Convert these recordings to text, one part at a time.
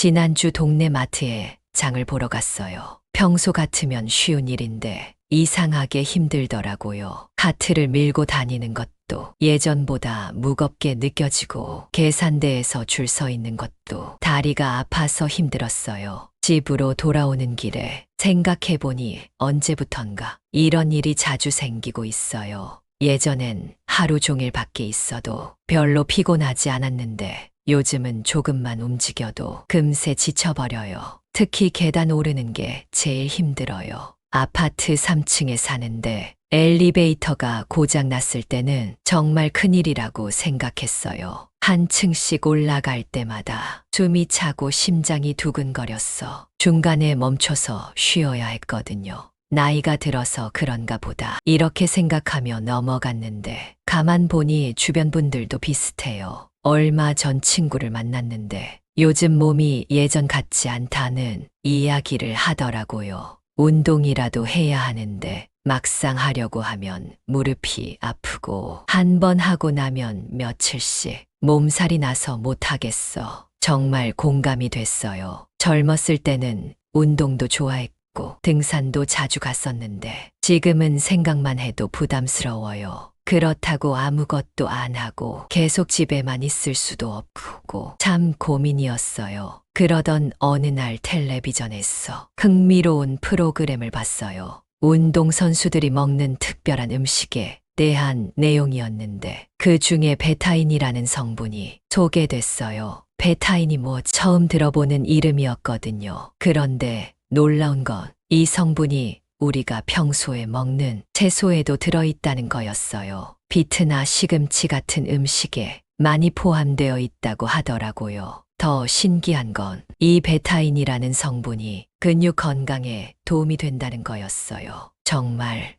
지난주 동네 마트에 장을 보러 갔어요. 평소 같으면 쉬운 일인데 이상하게 힘들더라고요. 카트를 밀고 다니는 것도 예전보다 무겁게 느껴지고 계산대에서 줄 서 있는 것도 다리가 아파서 힘들었어요. 집으로 돌아오는 길에 생각해보니 언제부턴가 이런 일이 자주 생기고 있어요. 예전엔 하루 종일 밖에 있어도 별로 피곤하지 않았는데 요즘은 조금만 움직여도 금세 지쳐버려요. 특히 계단 오르는 게 제일 힘들어요. 아파트 3층에 사는데 엘리베이터가 고장 났을 때는 정말 큰일이라고 생각했어요. 한 층씩 올라갈 때마다 숨이 차고 심장이 두근거렸어. 중간에 멈춰서 쉬어야 했거든요. 나이가 들어서 그런가 보다. 이렇게 생각하며 넘어갔는데 가만 보니 주변 분들도 비슷해요. 얼마 전 친구를 만났는데 요즘 몸이 예전 같지 않다는 이야기를 하더라고요. 운동이라도 해야 하는데 막상 하려고 하면 무릎이 아프고 한 번 하고 나면 며칠씩 몸살이 나서 못하겠어. 정말 공감이 됐어요. 젊었을 때는 운동도 좋아했고 등산도 자주 갔었는데 지금은 생각만 해도 부담스러워요. 그렇다고 아무것도 안 하고 계속 집에만 있을 수도 없고 참 고민이었어요. 그러던 어느 날 텔레비전에서 흥미로운 프로그램을 봤어요. 운동선수들이 먹는 특별한 음식에 대한 내용이었는데 그 중에 베타인이라는 성분이 소개됐어요. 베타인이 뭐 처음 들어보는 이름이었거든요. 그런데 놀라운 건 이 성분이 우리가 평소에 먹는 채소에도 들어있다는 거였어요. 비트나 시금치 같은 음식에 많이 포함되어 있다고 하더라고요. 더 신기한 건 이 베타인이라는 성분이 근육 건강에 도움이 된다는 거였어요. 정말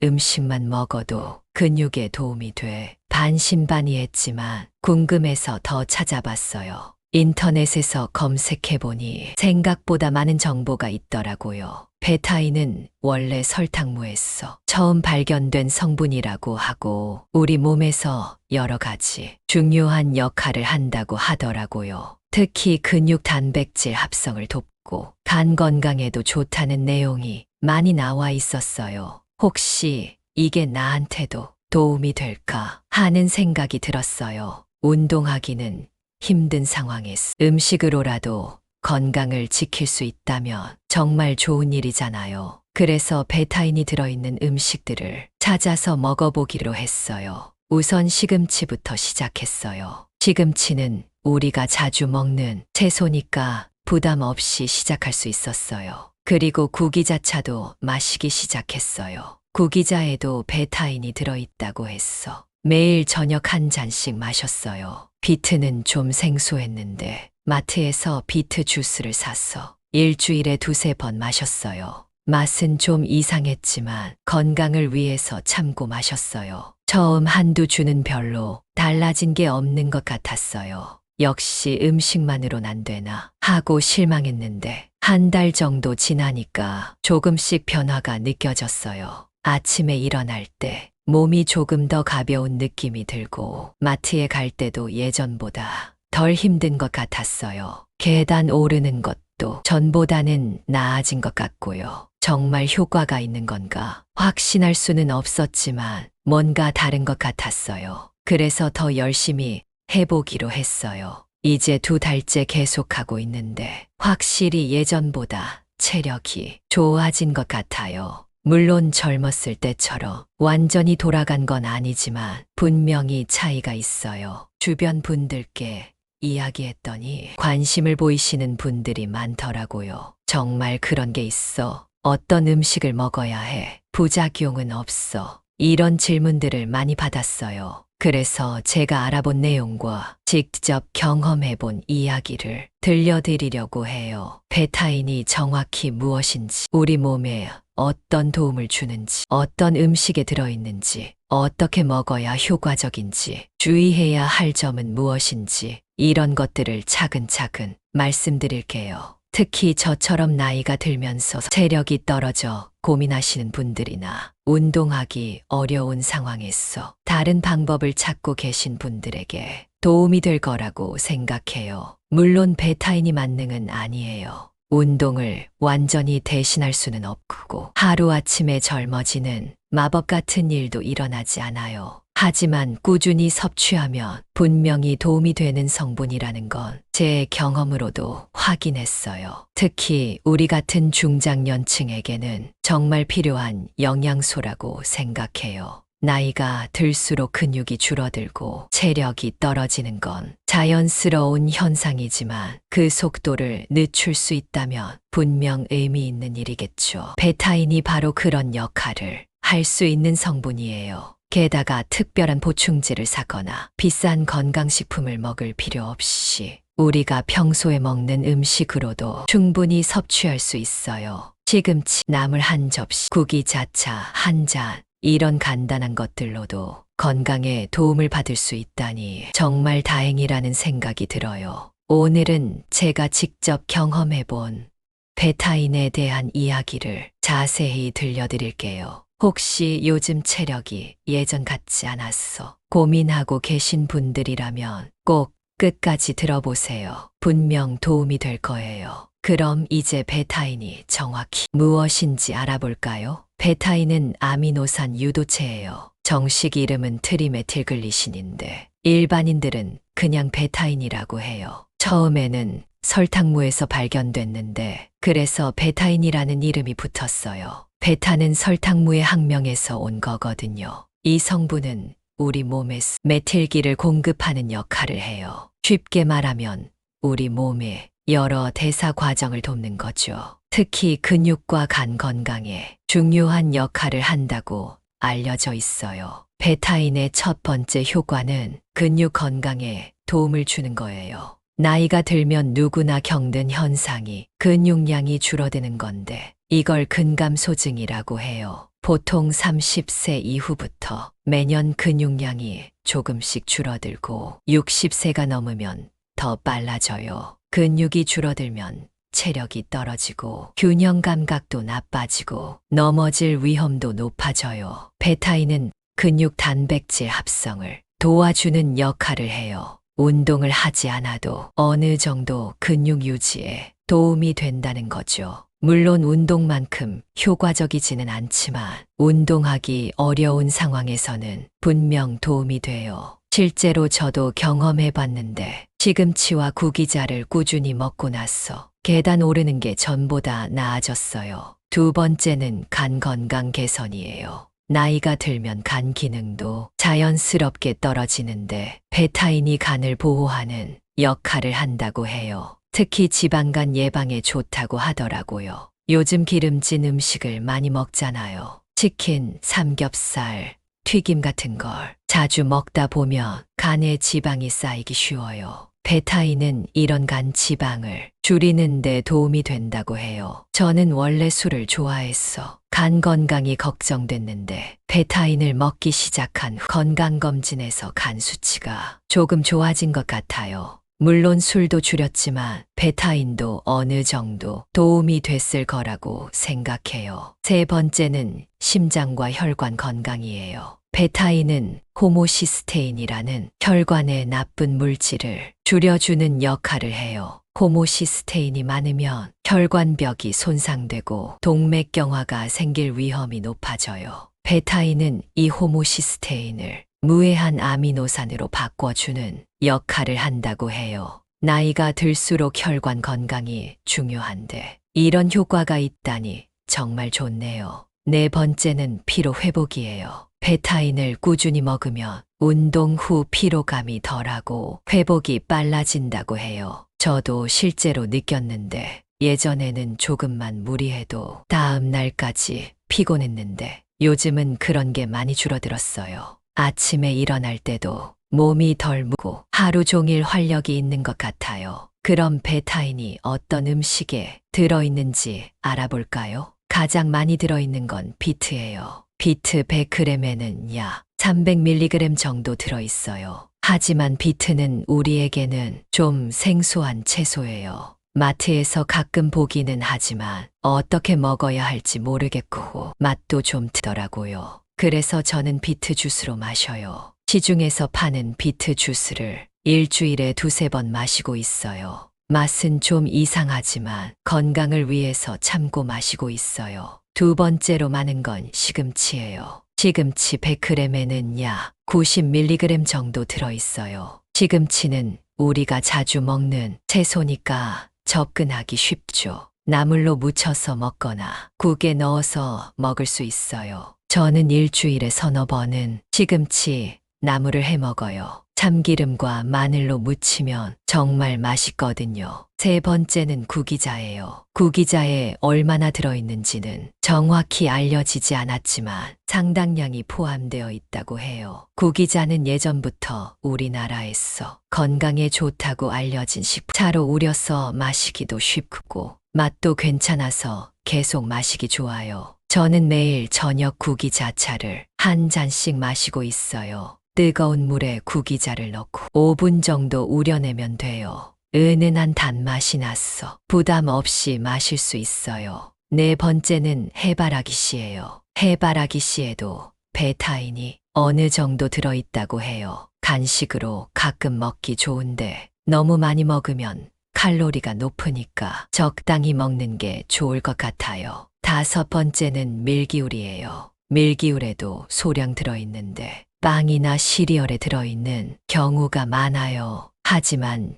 음식만 먹어도 근육에 도움이 돼 반신반의했지만 궁금해서 더 찾아봤어요. 인터넷에서 검색해보니 생각보다 많은 정보가 있더라고요. 베타인은 원래 설탕무에서 처음 발견된 성분이라고 하고 우리 몸에서 여러 가지 중요한 역할을 한다고 하더라고요. 특히 근육 단백질 합성을 돕고 간 건강에도 좋다는 내용이 많이 나와 있었어요. 혹시 이게 나한테도 도움이 될까 하는 생각이 들었어요. 운동하기는 힘든 상황에서 음식으로라도 건강을 지킬 수 있다면 정말 좋은 일이잖아요. 그래서 베타인이 들어있는 음식들을 찾아서 먹어보기로 했어요. 우선 시금치부터 시작했어요. 시금치는 우리가 자주 먹는 채소니까 부담 없이 시작할 수 있었어요. 그리고 구기자차도 마시기 시작했어요. 구기자에도 베타인이 들어있다고 했어. 매일 저녁 한 잔씩 마셨어요. 비트는 좀 생소했는데 마트에서 비트 주스를 사서 일주일에 2~3번 마셨어요. 맛은 좀 이상했지만 건강을 위해서 참고 마셨어요. 처음 한두 주는 별로 달라진 게 없는 것 같았어요. 역시 음식만으론 안 되나 하고 실망했는데 한 달 정도 지나니까 조금씩 변화가 느껴졌어요. 아침에 일어날 때 몸이 조금 더 가벼운 느낌이 들고 마트에 갈 때도 예전보다 덜 힘든 것 같았어요. 계단 오르는 것도 전보다는 나아진 것 같고요. 정말 효과가 있는 건가 확신할 수는 없었지만 뭔가 다른 것 같았어요. 그래서 더 열심히 해보기로 했어요. 이제 2달째 계속하고 있는데 확실히 예전보다 체력이 좋아진 것 같아요. 물론 젊었을 때처럼 완전히 돌아간 건 아니지만 분명히 차이가 있어요. 주변 분들께 이야기했더니 관심을 보이시는 분들이 많더라고요. 정말 그런 게 있어? 어떤 음식을 먹어야 해? 부작용은 없어? 이런 질문들을 많이 받았어요. 그래서 제가 알아본 내용과 직접 경험해본 이야기를 들려드리려고 해요. 베타인이 정확히 무엇인지, 우리 몸에 어떤 도움을 주는지, 어떤 음식에 들어있는지, 어떻게 먹어야 효과적인지, 주의해야 할 점은 무엇인지 이런 것들을 차근차근 말씀드릴게요. 특히 저처럼 나이가 들면서 체력이 떨어져 고민하시는 분들이나 운동하기 어려운 상황에서 다른 방법을 찾고 계신 분들에게 도움이 될 거라고 생각해요. 물론 베타이니 만능은 아니에요. 운동을 완전히 대신할 수는 없고 하루아침에 젊어지는 마법 같은 일도 일어나지 않아요. 하지만 꾸준히 섭취하면 분명히 도움이 되는 성분이라는 건 제 경험으로도 확인했어요. 특히 우리 같은 중장년층에게는 정말 필요한 영양소라고 생각해요. 나이가 들수록 근육이 줄어들고 체력이 떨어지는 건 자연스러운 현상이지만 그 속도를 늦출 수 있다면 분명 의미 있는 일이겠죠. 베타인이 바로 그런 역할을 할 수 있는 성분이에요. 게다가 특별한 보충제를 사거나 비싼 건강식품을 먹을 필요 없이 우리가 평소에 먹는 음식으로도 충분히 섭취할 수 있어요. 시금치, 나물 한 접시, 구기자차 한 잔, 이런 간단한 것들로도 건강에 도움을 받을 수 있다니 정말 다행이라는 생각이 들어요. 오늘은 제가 직접 경험해본 베타인에 대한 이야기를 자세히 들려드릴게요. 혹시 요즘 체력이 예전 같지 않았어 고민하고 계신 분들이라면 꼭 끝까지 들어보세요. 분명 도움이 될 거예요. 그럼 이제 베타인이 정확히 무엇인지 알아볼까요? 베타인은 아미노산 유도체예요. 정식 이름은 트리메틸글리신인데 일반인들은 그냥 베타인이라고 해요. 처음에는 설탕무에서 발견됐는데 그래서 베타인이라는 이름이 붙었어요. 베타는 설탕무의 학명에서 온 거거든요. 이 성분은 우리 몸에 메틸기를 공급하는 역할을 해요. 쉽게 말하면 우리 몸의 여러 대사 과정을 돕는 거죠. 특히 근육과 간 건강에 중요한 역할을 한다고 알려져 있어요. 베타인의 첫 번째 효과는 근육 건강에 도움을 주는 거예요. 나이가 들면 누구나 겪는 현상이 근육량이 줄어드는 건데 이걸 근감소증이라고 해요. 보통 30세 이후부터 매년 근육량이 조금씩 줄어들고 60세가 넘으면 더 빨라져요. 근육이 줄어들면 체력이 떨어지고 균형 감각도 나빠지고 넘어질 위험도 높아져요. 베타인은 근육 단백질 합성을 도와주는 역할을 해요. 운동을 하지 않아도 어느 정도 근육 유지에 도움이 된다는 거죠. 물론 운동만큼 효과적이지는 않지만 운동하기 어려운 상황에서는 분명 도움이 돼요. 실제로 저도 경험해 봤는데 시금치와 구기자를 꾸준히 먹고 나서 계단 오르는 게 전보다 나아졌어요. 두 번째는 간 건강 개선이에요. 나이가 들면 간 기능도 자연스럽게 떨어지는데 베타인이 간을 보호하는 역할을 한다고 해요. 특히 지방간 예방에 좋다고 하더라고요. 요즘 기름진 음식을 많이 먹잖아요. 치킨, 삼겹살, 튀김 같은 걸 자주 먹다 보면 간에 지방이 쌓이기 쉬워요. 베타인은 이런 간 지방을 줄이는 데 도움이 된다고 해요. 저는 원래 술을 좋아했어. 간 건강이 걱정됐는데 베타인을 먹기 시작한 후 건강검진에서 간 수치가 조금 좋아진 것 같아요. 물론 술도 줄였지만 베타인도 어느 정도 도움이 됐을 거라고 생각해요. 세 번째는 심장과 혈관 건강이에요. 베타인은 호모시스테인이라는 혈관의 나쁜 물질을 줄여주는 역할을 해요. 호모시스테인이 많으면 혈관벽이 손상되고 동맥경화가 생길 위험이 높아져요. 베타인은 이 호모시스테인을 무해한 아미노산으로 바꿔주는 역할을 한다고 해요. 나이가 들수록 혈관 건강이 중요한데 이런 효과가 있다니 정말 좋네요. 네 번째는 피로 회복이에요. 베타인을 꾸준히 먹으면 운동 후 피로감이 덜하고 회복이 빨라진다고 해요. 저도 실제로 느꼈는데 예전에는 조금만 무리해도 다음 날까지 피곤했는데 요즘은 그런 게 많이 줄어들었어요. 아침에 일어날 때도 몸이 덜 무고 하루 종일 활력이 있는 것 같아요. 그럼 베타인이 어떤 음식에 들어있는지 알아볼까요? 가장 많이 들어있는 건 비트예요. 비트 100g에는 약 300mg 정도 들어있어요. 하지만 비트는 우리에게는 좀 생소한 채소예요. 마트에서 가끔 보기는 하지만 어떻게 먹어야 할지 모르겠고 맛도 좀 트더라고요. 그래서 저는 비트 주스로 마셔요. 시중에서 파는 비트 주스를 일주일에 두세 번 마시고 있어요. 맛은 좀 이상하지만 건강을 위해서 참고 마시고 있어요. 두 번째로 많은 건 시금치예요. 시금치 100g에는 약 90mg 정도 들어있어요. 시금치는 우리가 자주 먹는 채소니까 접근하기 쉽죠. 나물로 무쳐서 먹거나 국에 넣어서 먹을 수 있어요. 저는 일주일에 서너 번은 시금치 나물을 해 먹어요. 참기름과 마늘로 무치면 정말 맛있거든요. 세 번째는 구기자예요. 구기자에 얼마나 들어있는지는 정확히 알려지지 않았지만 상당량이 포함되어 있다고 해요. 구기자는 예전부터 우리나라에서 건강에 좋다고 알려진 차로 우려서 마시기도 쉽고 맛도 괜찮아서 계속 마시기 좋아요. 저는 매일 저녁 구기자차를 한 잔씩 마시고 있어요. 뜨거운 물에 구기자를 넣고 5분 정도 우려내면 돼요. 은은한 단맛이 나서 부담 없이 마실 수 있어요. 네 번째는 해바라기 씨예요. 해바라기 씨에도 베타인이 어느 정도 들어있다고 해요. 간식으로 가끔 먹기 좋은데 너무 많이 먹으면 칼로리가 높으니까 적당히 먹는 게 좋을 것 같아요. 다섯 번째는 밀기울이에요. 밀기울에도 소량 들어있는데 빵이나 시리얼에 들어있는 경우가 많아요. 하지만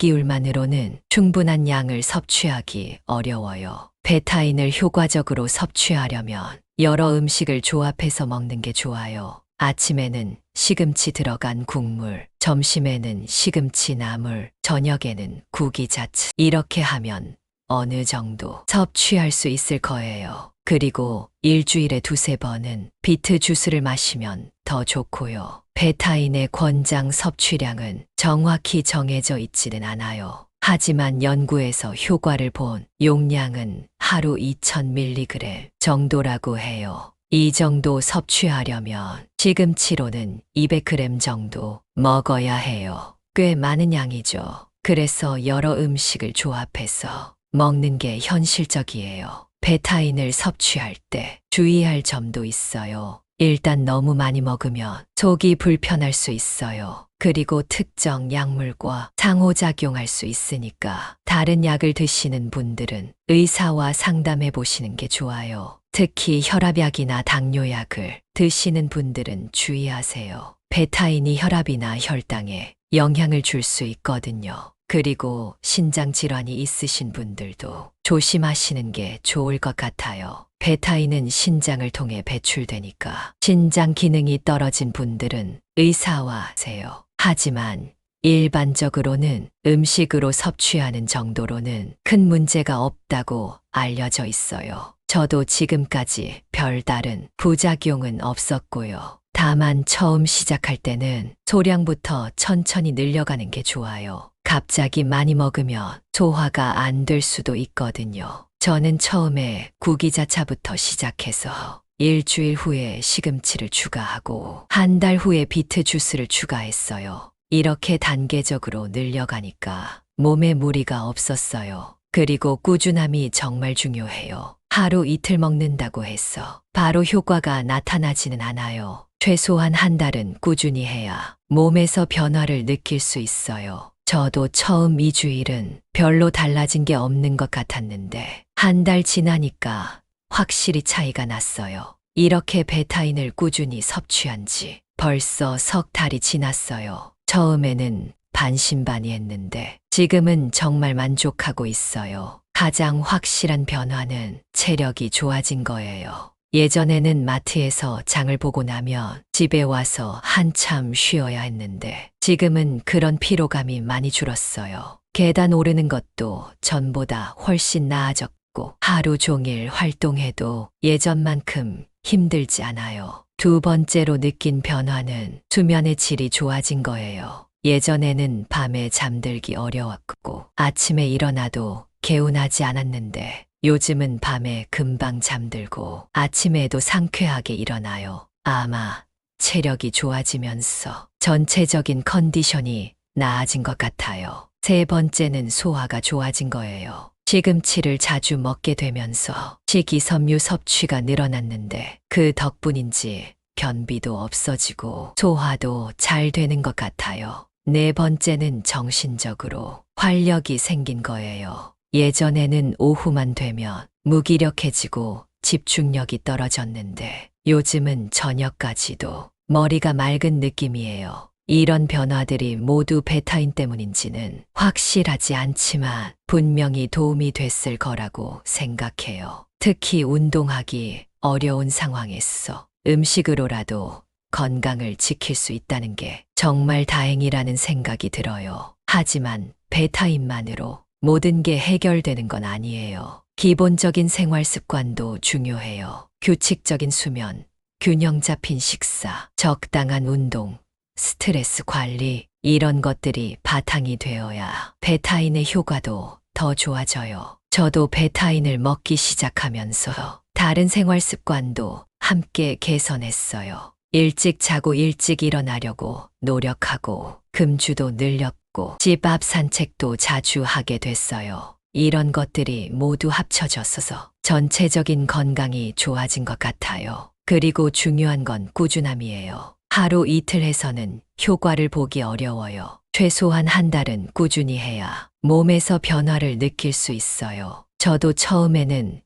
밀기울만으로는 충분한 양을 섭취하기 어려워요. 베타인을 효과적으로 섭취하려면 여러 음식을 조합해서 먹는 게 좋아요. 아침에는 시금치 들어간 국물, 점심에는 시금치 나물, 저녁에는 구기자채. 이렇게 하면 어느 정도 섭취할 수 있을 거예요. 그리고 일주일에 두세 번은 비트 주스를 마시면 더 좋고요. 베타인의 권장 섭취량은 정확히 정해져 있지는 않아요. 하지만 연구에서 효과를 본 용량은 하루 2000mg 정도라고 해요. 이 정도 섭취하려면 시금치로는 200g 정도 먹어야 해요. 꽤 많은 양이죠. 그래서 여러 음식을 조합해서 먹는 게 현실적이에요. 베타인을 섭취할 때 주의할 점도 있어요. 일단 너무 많이 먹으면 속이 불편할 수 있어요. 그리고 특정 약물과 상호작용할 수 있으니까 다른 약을 드시는 분들은 의사와 상담해 보시는 게 좋아요. 특히 혈압약이나 당뇨약을 드시는 분들은 주의하세요. 베타인이 혈압이나 혈당에 영향을 줄 수 있거든요. 그리고 신장 질환이 있으신 분들도 조심하시는 게 좋을 것 같아요. 베타인은 신장을 통해 배출되니까 신장 기능이 떨어진 분들은 의사와 하세요. 하지만 일반적으로는 음식으로 섭취하는 정도로는 큰 문제가 없다고 알려져 있어요. 저도 지금까지 별다른 부작용은 없었고요. 다만 처음 시작할 때는 소량부터 천천히 늘려가는 게 좋아요. 갑자기 많이 먹으면 소화가 안 될 수도 있거든요. 저는 처음에 구기자차부터 시작해서 일주일 후에 시금치를 추가하고 한 달 후에 비트 주스를 추가했어요. 이렇게 단계적으로 늘려가니까 몸에 무리가 없었어요. 그리고 꾸준함이 정말 중요해요. 하루 이틀 먹는다고 해서 바로 효과가 나타나지는 않아요. 최소한 한 달은 꾸준히 해야 몸에서 변화를 느낄 수 있어요. 저도 처음 2주일은 별로 달라진 게 없는 것 같았는데 한 달 지나니까 확실히 차이가 났어요. 이렇게 베타인을 꾸준히 섭취한 지 벌써 석 달이 지났어요. 처음에는 반신반의했는데 지금은 정말 만족하고 있어요. 가장 확실한 변화는 체력이 좋아진 거예요. 예전에는 마트에서 장을 보고 나면 집에 와서 한참 쉬어야 했는데 지금은 그런 피로감이 많이 줄었어요. 계단 오르는 것도 전보다 훨씬 나아졌고 하루 종일 활동해도 예전만큼 힘들지 않아요. 두 번째로 느낀 변화는 수면의 질이 좋아진 거예요. 예전에는 밤에 잠들기 어려웠고 아침에 일어나도 개운하지 않았는데 요즘은 밤에 금방 잠들고 아침에도 상쾌하게 일어나요. 아마 체력이 좋아지면서 전체적인 컨디션이 나아진 것 같아요. 세 번째는 소화가 좋아진 거예요. 시금치를 자주 먹게 되면서 식이섬유 섭취가 늘어났는데 그 덕분인지 변비도 없어지고 소화도 잘 되는 것 같아요. 네 번째는 정신적으로 활력이 생긴 거예요. 예전에는 오후만 되면 무기력해지고 집중력이 떨어졌는데 요즘은 저녁까지도 머리가 맑은 느낌이에요. 이런 변화들이 모두 베타인 때문인지는 확실하지 않지만 분명히 도움이 됐을 거라고 생각해요. 특히 운동하기 어려운 상황에서 음식으로라도 건강을 지킬 수 있다는 게 정말 다행이라는 생각이 들어요. 하지만 베타인만으로 모든 게 해결되는 건 아니에요. 기본적인 생활 습관도 중요해요. 규칙적인 수면, 균형 잡힌 식사, 적당한 운동, 스트레스 관리, 이런 것들이 바탕이 되어야 베타인의 효과도 더 좋아져요. 저도 베타인을 먹기 시작하면서 다른 생활 습관도 함께 개선했어요. 일찍 자고 일찍 일어나려고 노력하고 금주도 늘렸고 집 앞 산책도 자주 하게 됐어요. 이런 것들이 모두 합쳐져서 전체적인 건강이 좋아진 것 같아요. 그리고 중요한 건 꾸준함이에요. 하루 이틀 해서는 효과를 보기 어려워요. 최소한 한 달은 꾸준히 해야 몸에서 변화를 느낄 수 있어요. 저도 처음에는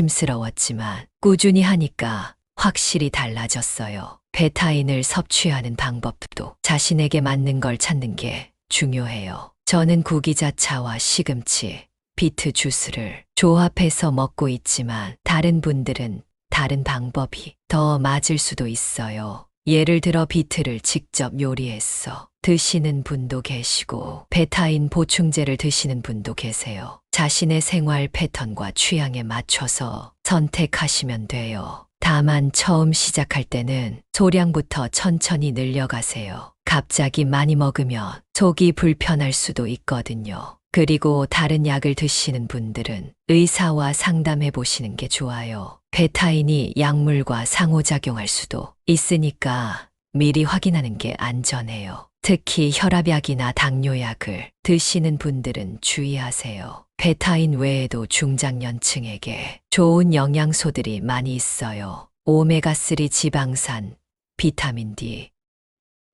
의심스러웠지만 꾸준히 하니까 확실히 달라졌어요. 베타인을 섭취하는 방법도 자신에게 맞는 걸 찾는 게 중요해요. 저는 구기자차와 시금치, 비트 주스를 조합해서 먹고 있지만 다른 분들은 다른 방법이 더 맞을 수도 있어요. 예를 들어 비트를 직접 요리해서 드시는 분도 계시고 베타인 보충제를 드시는 분도 계세요. 자신의 생활 패턴과 취향에 맞춰서 선택하시면 돼요. 다만 처음 시작할 때는 소량부터 천천히 늘려가세요. 갑자기 많이 먹으면 속이 불편할 수도 있거든요. 그리고 다른 약을 드시는 분들은 의사와 상담해 보시는 게 좋아요. 베타인이 약물과 상호작용할 수도 있으니까 미리 확인하는 게 안전해요. 특히 혈압약이나 당뇨약을 드시는 분들은 주의하세요. 베타인 외에도 중장년층에게 좋은 영양소들이 많이 있어요. 오메가3 지방산, 비타민 D,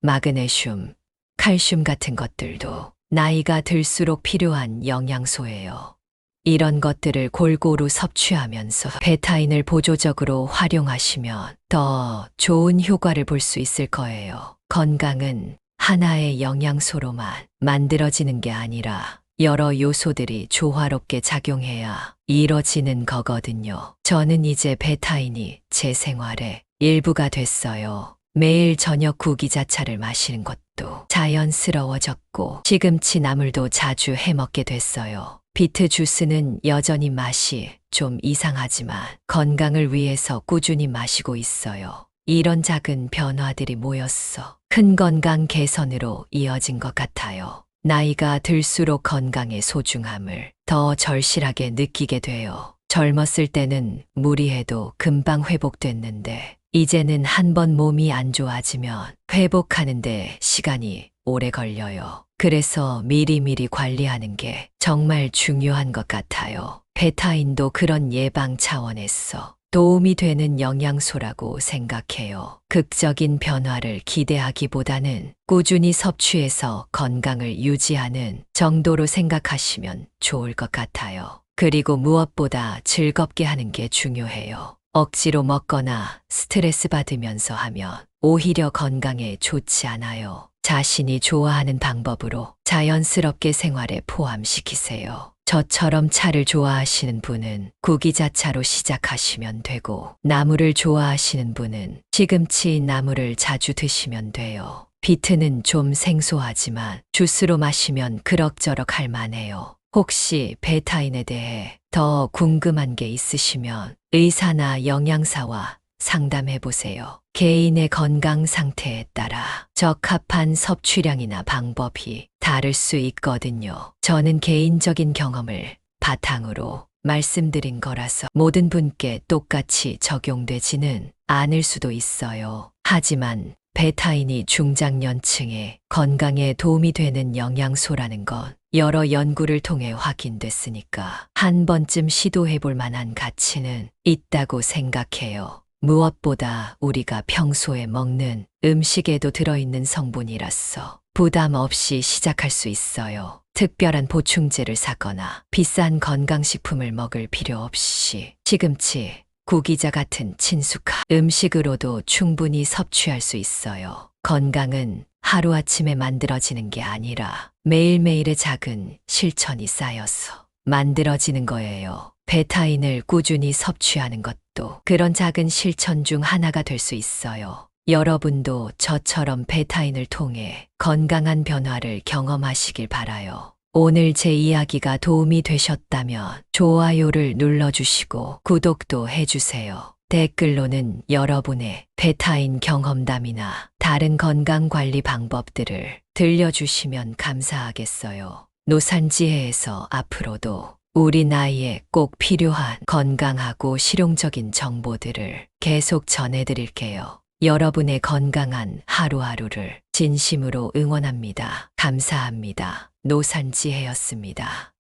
마그네슘, 칼슘 같은 것들도 나이가 들수록 필요한 영양소예요. 이런 것들을 골고루 섭취하면서 베타인을 보조적으로 활용하시면 더 좋은 효과를 볼 수 있을 거예요. 건강은 하나의 영양소로만 만들어지는 게 아니라 여러 요소들이 조화롭게 작용해야 이뤄지는 거거든요. 저는 이제 베타인이 제 생활의 일부가 됐어요. 매일 저녁 구기자차를 마시는 것도 자연스러워졌고 시금치 나물도 자주 해먹게 됐어요. 비트 주스는 여전히 맛이 좀 이상하지만 건강을 위해서 꾸준히 마시고 있어요. 이런 작은 변화들이 모였어 큰 건강 개선으로 이어진 것 같아요. 나이가 들수록 건강의 소중함을 더 절실하게 느끼게 돼요. 젊었을 때는 무리해도 금방 회복됐는데 이제는 한 번 몸이 안 좋아지면 회복하는데 시간이 오래 걸려요. 그래서 미리미리 관리하는 게 정말 중요한 것 같아요. 베타인도 그런 예방 차원에서 도움이 되는 영양소라고 생각해요. 극적인 변화를 기대하기보다는 꾸준히 섭취해서 건강을 유지하는 정도로 생각하시면 좋을 것 같아요. 그리고 무엇보다 즐겁게 하는 게 중요해요. 억지로 먹거나 스트레스 받으면서 하면 오히려 건강에 좋지 않아요. 자신이 좋아하는 방법으로 자연스럽게 생활에 포함시키세요. 저처럼 차를 좋아하시는 분은 구기자차로 시작하시면 되고 나물을 좋아하시는 분은 시금치 나물을 자주 드시면 돼요. 비트는 좀 생소하지만 주스로 마시면 그럭저럭 할 만해요. 혹시 베타인에 대해 더 궁금한 게 있으시면 의사나 영양사와 상담해 보세요. 개인의 건강 상태에 따라 적합한 섭취량이나 방법이 다를 수 있거든요. 저는 개인적인 경험을 바탕으로 말씀드린 거라서 모든 분께 똑같이 적용되지는 않을 수도 있어요. 하지만 베타인이 중장년층의 건강에 도움이 되는 영양소라는 건 여러 연구를 통해 확인됐으니까 한 번쯤 시도해 볼 만한 가치는 있다고 생각해요. 무엇보다 우리가 평소에 먹는 음식에도 들어있는 성분이라서 부담 없이 시작할 수 있어요. 특별한 보충제를 사거나 비싼 건강식품을 먹을 필요 없이 시금치, 구기자 같은 친숙한 음식으로도 충분히 섭취할 수 있어요. 건강은 하루아침에 만들어지는 게 아니라 매일매일의 작은 실천이 쌓여서 만들어지는 거예요. 베타인을 꾸준히 섭취하는 것도 그런 작은 실천 중 하나가 될 수 있어요. 여러분도 저처럼 베타인을 통해 건강한 변화를 경험하시길 바라요. 오늘 제 이야기가 도움이 되셨다면 좋아요를 눌러주시고 구독도 해주세요. 댓글로는 여러분의 베타인 경험담이나 다른 건강관리 방법들을 들려주시면 감사하겠어요. 노산지혜에서 앞으로도 우리 나이에 꼭 필요한 건강하고 실용적인 정보들을 계속 전해드릴게요. 여러분의 건강한 하루하루를 진심으로 응원합니다. 감사합니다. 노산지혜였습니다.